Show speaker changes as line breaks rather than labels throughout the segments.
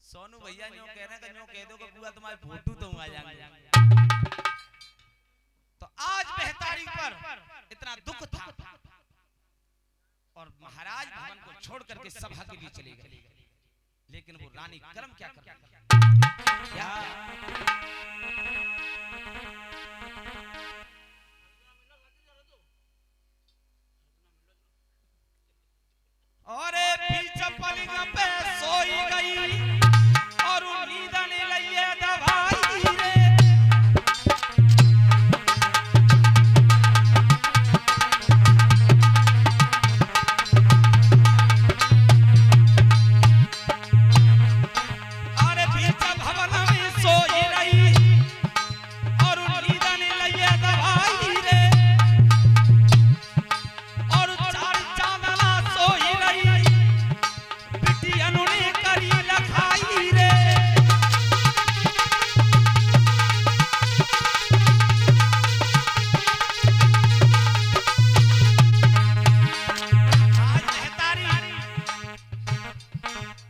सोनू भैया न्यों कह रहे हैं न्यों कह दो कि बुआ तुम्हारे फोटो तो आ जाएंगे। तो आज बेहतारी पर इतना दुख था और महाराज भवन को छोड़ करके सभा के लिए चले गए। लेकिन वो रानी कर्म क्या कर क्या और पीछे पलंग पे सोई गई और नींद ने लिए दवाई रे। और पीछे भवन में सोई रही और नींद ने लिए दवाई रे। और चार चांदला सोई रही बिटिया ने करी लखाई रे। आज महतारी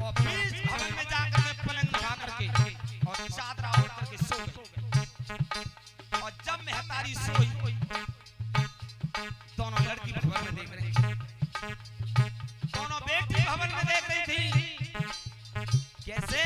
और बीच भवन में जाकर के पलंग उठा करके और चादरा ओढ़ करके सो गई। और जब महतारी सोई दोनों लड़की भवन में देख रही थी, दोनों बेटी भवन में देख रही थी कैसे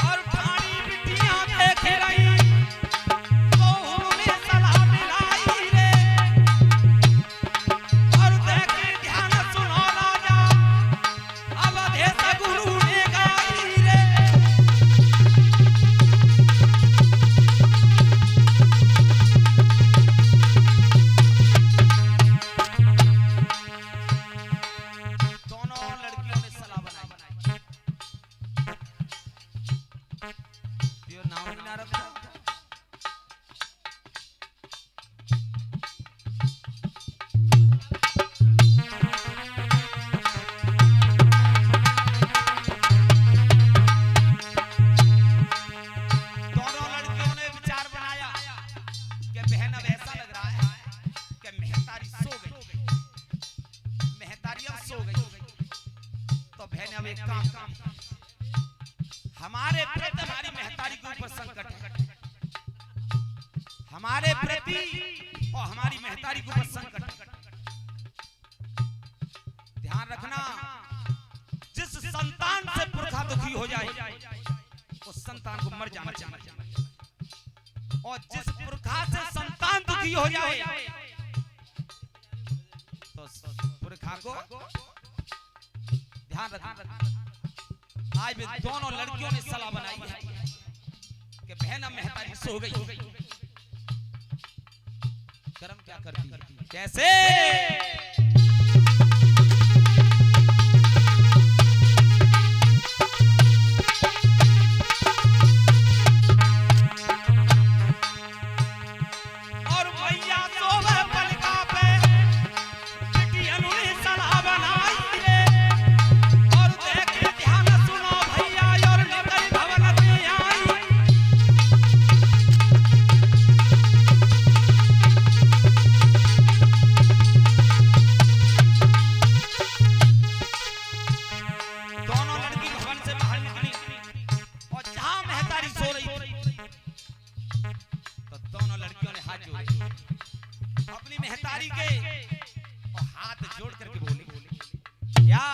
और ठाणी बिटियां देख रही तो उन्होंने सलाह मिलाई रे। और देखे ध्यान सुनो राजा अवधेश गुरु ने गाई रे। दोनों लड़कियों ने सलाह बनाई यो नाम ही ना रखो। दोनों लड़कियों ने विचार बनाया कि बहन अब ऐसा लग रहा है कि महतारी सो गई, महतारी अब सो गई तो बहन अब एक काम कर, हमारे प्रति हमारी महतारी के ऊपर संकट है, हमारे प्रति और हमारी महतारी के ऊपर संकट है। ध्यान रखना जिस संतान से पुरखा दुखी हो जाए उस संतान को मर जाना चाहिए, और जिस पुरखा से संतान दुखी हो जाए तो पुरखा को ध्यान रखना। आज भी दोनों लड़कियों ने सलाह बनाई है कि बहन अब महतारी सो गई, कर्म क्या करती है कैसे और भैया सोवे पलका पे बिटिया ने सलाह बनाई रे। और देखे ध्यान सुनो भैया और निकल भवन में आई। दोनों लड़की भवन से बाहर निकली और जहां महतारी सो रही थी तो दोनों लड़कियों ने हाथ जोड़े अपनी महतारी के और हाथ जोड़ करके बोली क्या